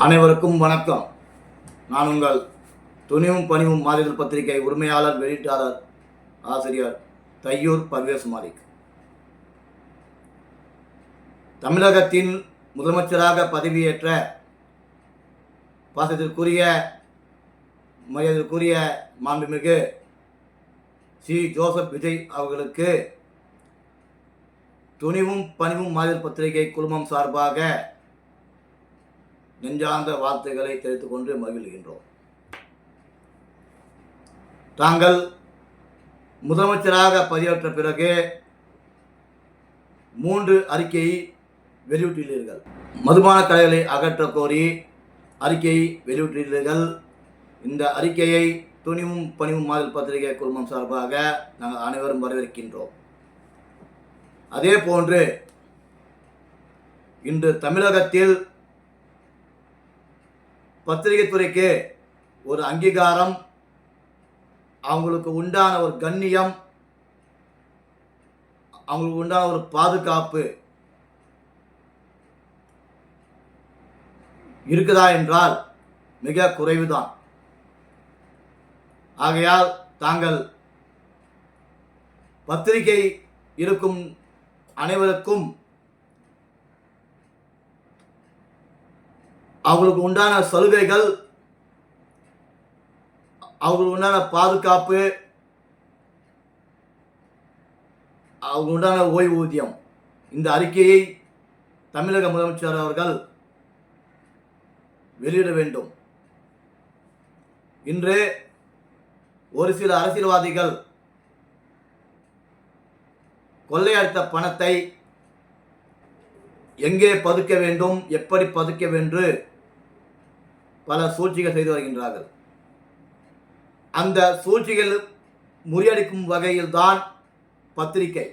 அனைவருக்கும் வணக்கம். நான் உங்கள் துணிவும் பணிவும் மாதர் பத்திரிகை உரிமையாளர், வெளியீட்டாளர், ஆசிரியர் தையூர் பர்வேஸ் மாலிக். தமிழகத்தின் முதலமைச்சராக பதவியேற்ற பாசத்திற்குரிய மரியாதைக்குரிய மாண்புமிகு சி. ஜோசப் விஜய் அவர்களுக்கு துணிவும் பணிவும் மாதர் பத்திரிகை குழுமம் சார்பாக நெஞ்சார்ந்த வார்த்தைகளை தெரிவித்துக் கொண்டு மகிழ்கின்றோம். தாங்கள் முதலமைச்சராக பதவியேற்ற பிறகு 3 அறிக்கையை வெளியிட்டுள்ளீர்கள். மதுபான கடைகளை அகற்ற கோரி அறிக்கையை வெளியிட்டுள்ளீர்கள். இந்த அறிக்கையை துணிவும் பணிவும் மாதர் பத்திரிகை குழுமம் சார்பாக நாங்கள் அனைவரும் வரவேற்கின்றோம். அதே போன்று இன்று தமிழகத்தில் பத்திரிகை துறைக்கு ஒரு அங்கீகாரம், அவங்களுக்கு உண்டான ஒரு கண்ணியம், அவங்களுக்கு உண்டான ஒரு பாதுகாப்பு இருக்குதா என்றால் மிக குறைவுதான். ஆகையால் தாங்கள் பத்திரிகை இருக்கும் அனைவருக்கும் அவங்களுக்கு உண்டான சலுகைகள், அவங்களுக்கு உண்டான பாதுகாப்பு, அவங்களுக்கு உண்டான ஓய்வூதியம், இந்த அறிக்கையை தமிழக முதலமைச்சர் அவர்கள் வெளியிட வேண்டும். இன்று ஒரு சில அரசியல்வாதிகள் கொள்ளையடித்த பணத்தை எங்கே பதுக்க வேண்டும், எப்படி பதுக்க வேண்டும் பல சூழ்ச்சிகள் செய்து வருகின்றார்கள். அந்த சூழ்ச்சிகள் முறியடிக்கும் வகையில்தான் பத்திரிகை.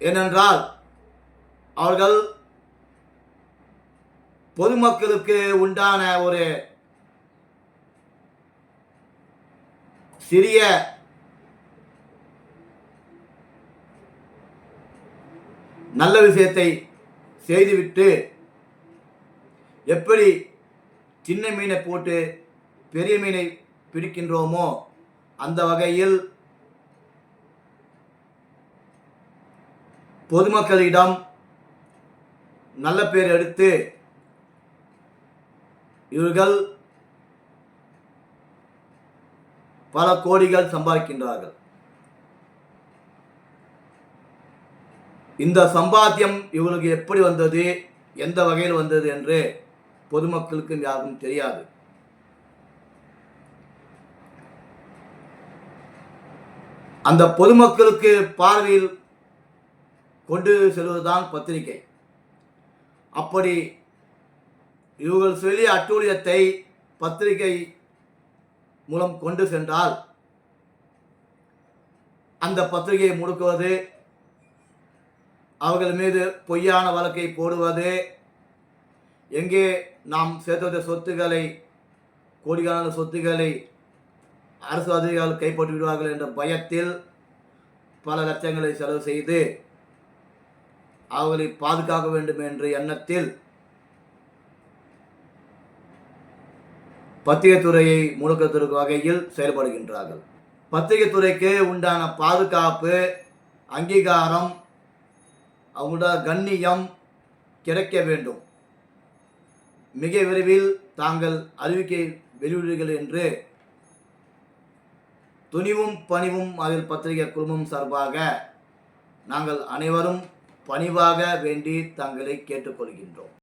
ஏனென்றால் அவர்கள் பொதுமக்களுக்கு உண்டான ஒரு சிறிய நல்ல விஷயத்தை செய்துவிட்டு எப்படி சின்ன மீனை போட்டு பெரிய மீனை பிடிக்கின்றோமோ அந்த வகையில் பொதுமக்களிடம் நல்ல பேர் எடுத்து இவர்கள் பல கோடிகள் சம்பாதிக்கின்றார்கள். இந்த சம்பாத்தியம் இவர்களுக்கு எப்படி வந்தது, எந்த வகையில் வந்தது என்று பொதுமக்களுக்கு யாருக்கும் தெரியாது. அந்த பொதுமக்களுக்கு பார்வையில் கொண்டு செல்வதுதான் பத்திரிகை. அப்படி இவர்கள் சொல்லிய அட்டூழியத்தை பத்திரிகை மூலம் கொண்டு சென்றால் அந்த பத்திரிகையை முடக்குவது, அவர்கள் மீது பொய்யான வழக்கை போடுவது, எங்கே நாம் சேர்த்த சொத்துக்களை, கோடிக்கணக்கான சொத்துக்களை அரசு அதிகாரிகள் கைப்பற்றி விடுவார்கள் என்ற பயத்தில் பல லட்சங்களை செலவு செய்து அவர்களை பாதுகாக்க வேண்டும் என்ற எண்ணத்தில் பத்திரிகை துறையை முடக்கத்திற்கு வகையில் செயல்படுகின்றார்கள். பத்திரிகை துறைக்கு உண்டான பாதுகாப்பு, அங்கீகாரம், அவங்களோட கண்ணியம் கிடைக்க வேண்டும். மிக விரைவில் தாங்கள் அறிவிக்கை வெளியிடுவீர்கள் என்று துணிவும் பணிவும் அதில் பத்திரிகை குழுமம் சார்பாக நாங்கள் அனைவரும் பணிவாக வேண்டி தங்களை கேட்டுக்கொள்கின்றோம்.